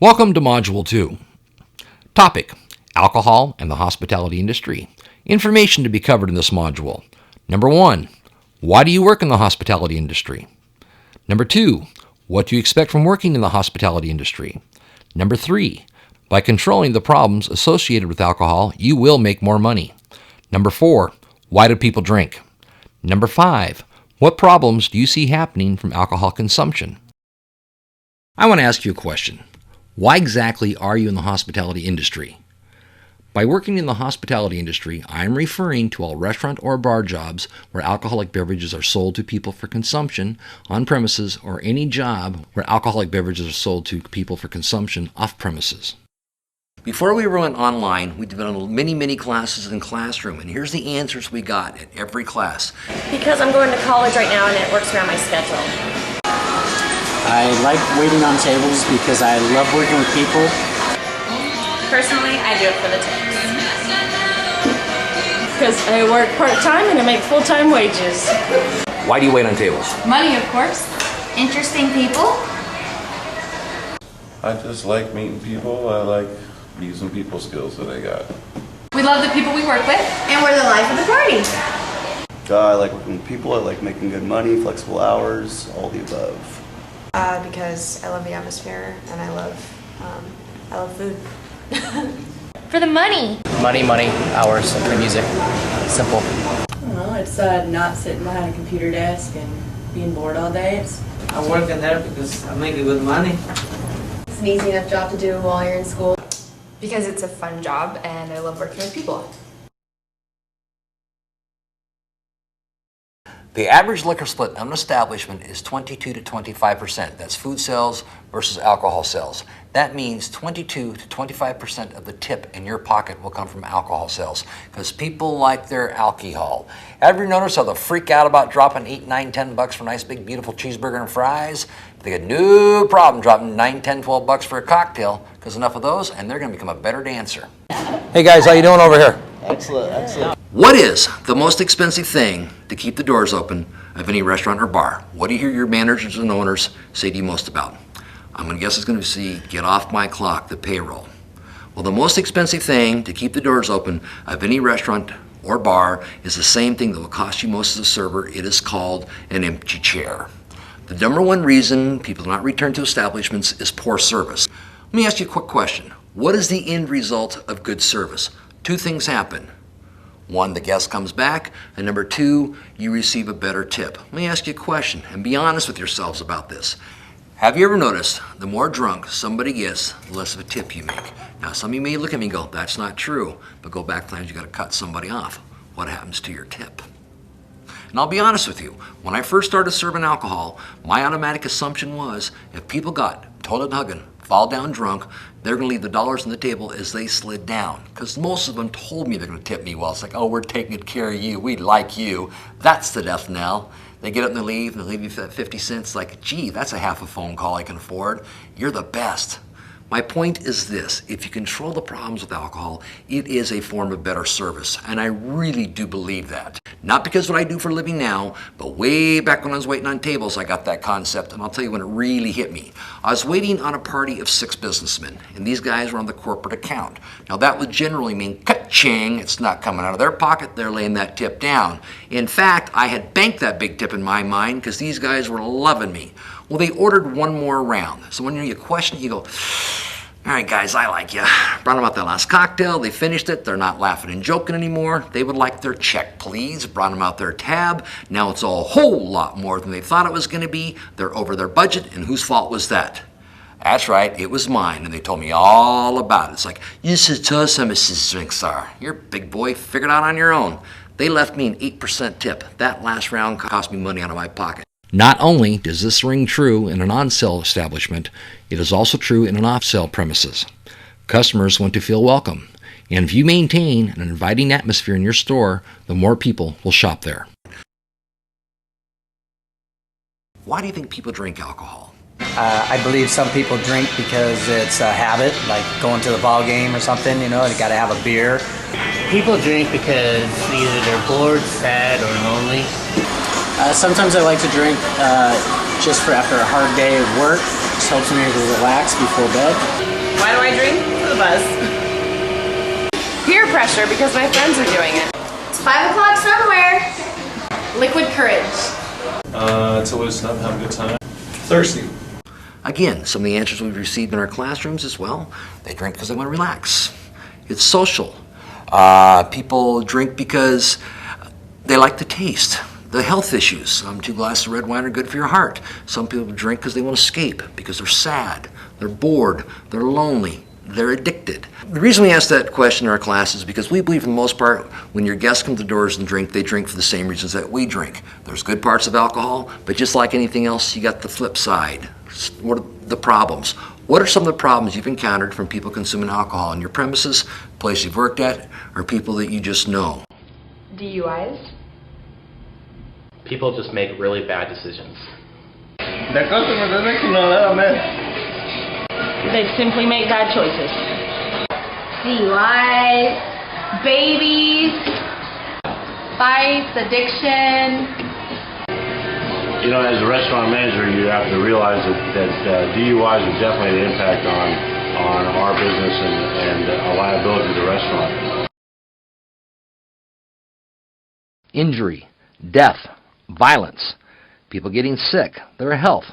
Welcome to Module 2. Topic: Alcohol and the hospitality industry. Information to be covered in this module. Number 1, why do you work in the hospitality industry? Number 2, what do you expect from working in the hospitality industry? Number 3, by controlling the problems associated with alcohol, you will make more money. Number 4, why do people drink? Number 5, what problems do you see happening from alcohol consumption? I want to ask you a question. Why exactly are you in the hospitality industry? By working in the hospitality industry, I am referring to all restaurant or bar jobs where alcoholic beverages are sold to people for consumption on premises, or any job where alcoholic beverages are sold to people for consumption off premises. Before we went online, we developed many classes in Classroom, and here's the answers we got at every class. Because I'm going to college right now and it works around my schedule. I like waiting on tables because I love working with people. Personally, I do it for the tips. Because I work part-time and I make full-time wages. Why do you wait on tables? Money, of course. Interesting people. I just like meeting people. I like using people skills that I got. We love the people we work with, and we're the life of the party. I like working with people. I like making good money, flexible hours, all the above. Because I love the atmosphere and I love food. For the money. Money, hours, and music. Simple. I don't know, it's not sitting behind a computer desk and being bored all day. I work in there because I make good money. It's an easy enough job to do while you're in school. Because it's a fun job and I love working with people. The average liquor split of an establishment is 22 to 25%. That's food sales versus alcohol sales. That means 22 to 25% of the tip in your pocket will come from alcohol sales, because people like their alcohol. Ever notice how they freak out about dropping $8, $9, $10 for a nice big beautiful cheeseburger and fries? They got no problem dropping $9, $10, $12 for a cocktail, because enough of those and they're going to become a better dancer. Hey guys, how you doing over here? Excellent. What is the most expensive thing to keep the doors open of any restaurant or bar? What do you hear your managers and owners say to you most about? I'm going to guess it's going to be get off my clock, the payroll. Well, the most expensive thing to keep the doors open of any restaurant or bar is the same thing that will cost you most as a server. It is called an empty chair. The number one reason people do not return to establishments is poor service. Let me ask you a quick question. What is the end result of good service? 2 things happen. 1, the guest comes back, and number 2, you receive a better tip. Let me ask you a question, and be honest with yourselves about this. Have you ever noticed the more drunk somebody gets, the less of a tip you make? Now, some of you may look at me and go, that's not true, but go back times you got to cut somebody off. What happens to your tip? And I'll be honest with you, when I first started serving alcohol, my automatic assumption was if people got toilet hugging, fall down drunk, they're going to leave the dollars on the table as they slid down. Because most of them told me they're going to tip me well. It's like, oh, we're taking good care of you. We like you. That's the death knell. They get up and they leave, and they leave you 50 cents. Like, gee, that's a half a phone call I can afford. You're the best. My point is this: if you control the problems with alcohol, it is a form of better service, and I really do believe that. Not because of what I do for a living now, but way back when I was waiting on tables, I got that concept, and I'll tell you when it really hit me. I was waiting on a party of 6 businessmen, and these guys were on the corporate account. Now that would generally mean ka-ching, it's not coming out of their pocket, they're laying that tip down. In fact, I had banked that big tip in my mind because these guys were loving me. Well, they ordered one more round. So when you question it, you go, all right, guys, I like you. Brought them out that last cocktail. They finished it. They're not laughing and joking anymore. They would like their check, please. Brought them out their tab. Now it's a whole lot more than they thought it was going to be. They're over their budget, and whose fault was that? That's right, it was mine, and they told me all about it. It's like, you should tell us how much these drinks are. You're a big boy, figure it out on your own. They left me an 8% tip. That last round cost me money out of my pocket. Not only does this ring true in an on-sale establishment, it is also true in an off-sale premises. Customers want to feel welcome, and if you maintain an inviting atmosphere in your store, the more people will shop there. Why do you think people drink alcohol? I believe some people drink because it's a habit, like going to the ball game or something, you know, they got to have a beer. People drink because either they're bored, sad, or lonely. Sometimes I like to drink just for after a hard day of work. Just helps me to relax before bed. Why do I drink? For the buzz. Peer pressure because my friends are doing it. It's 5 o'clock somewhere. Liquid courage. To loosen up, have a good time. Thirsty. Again, some of the answers we've received in our classrooms as well, they drink because they want to relax. It's social. People drink because they like the taste. The health issues. 2 glasses of red wine are good for your heart. Some people drink because they want to escape, because they're sad, they're bored, they're lonely, they're addicted. The reason we ask that question in our class is because we believe for the most part when your guests come to the doors and drink, they drink for the same reasons that we drink. There's good parts of alcohol, but just like anything else, you got the flip side. What are the problems? What are some of the problems you've encountered from people consuming alcohol in your premises, place you've worked at, or people that you just know? DUIs. People just make really bad decisions. They simply make bad choices. DUIs, babies, fights, addiction. You know, as a restaurant manager, you have to realize that DUIs are definitely an impact on our business and a liability to the restaurant. Injury, death, violence, people getting sick, their health,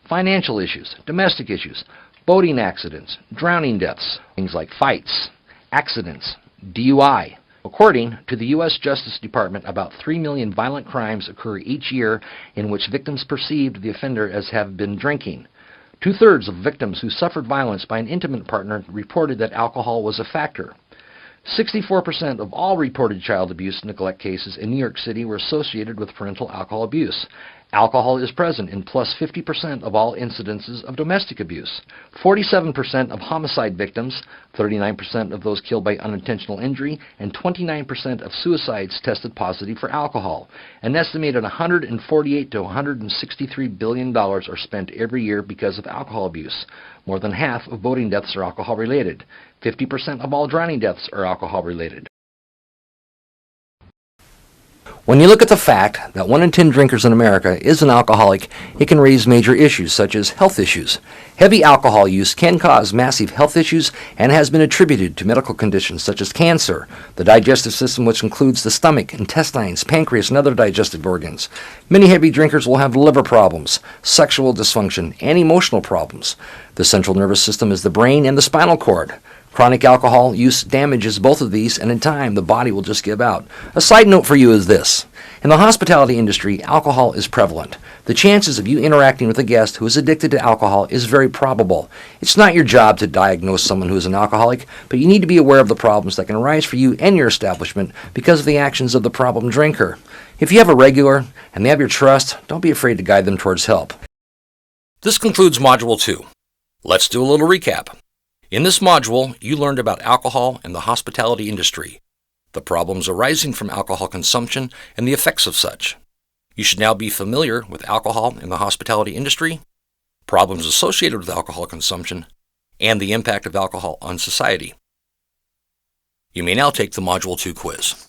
financial issues, domestic issues, boating accidents, drowning deaths, things like fights, accidents, DUI. According to the U.S. Justice Department, about 3 million violent crimes occur each year in which victims perceived the offender as have been drinking. 2/3 of victims who suffered violence by an intimate partner reported that alcohol was a factor. 64% of all reported child abuse and neglect cases in New York City were associated with parental alcohol abuse. Alcohol is present in plus 50% of all incidences of domestic abuse. 47% of homicide victims, 39% of those killed by unintentional injury, and 29% of suicides tested positive for alcohol. An estimated $148 to $163 billion are spent every year because of alcohol abuse. More than half of boating deaths are alcohol-related. 50% of all drowning deaths are alcohol-related. When you look at the fact that 1 in 10 drinkers in America is an alcoholic, it can raise major issues such as health issues. Heavy alcohol use can cause massive health issues and has been attributed to medical conditions such as cancer, the digestive system, which includes the stomach, intestines, pancreas, and other digestive organs. Many heavy drinkers will have liver problems, sexual dysfunction, and emotional problems. The central nervous system is the brain and the spinal cord. Chronic alcohol use damages both of these, and in time, the body will just give out. A side note for you is this. In the hospitality industry, alcohol is prevalent. The chances of you interacting with a guest who is addicted to alcohol is very probable. It's not your job to diagnose someone who is an alcoholic, but you need to be aware of the problems that can arise for you and your establishment because of the actions of the problem drinker. If you have a regular and they have your trust, don't be afraid to guide them towards help. This concludes Module 2. Let's do a little recap. In this module, you learned about alcohol and the hospitality industry, the problems arising from alcohol consumption, and the effects of such. You should now be familiar with alcohol in the hospitality industry, problems associated with alcohol consumption, and the impact of alcohol on society. You may now take the Module 2 quiz.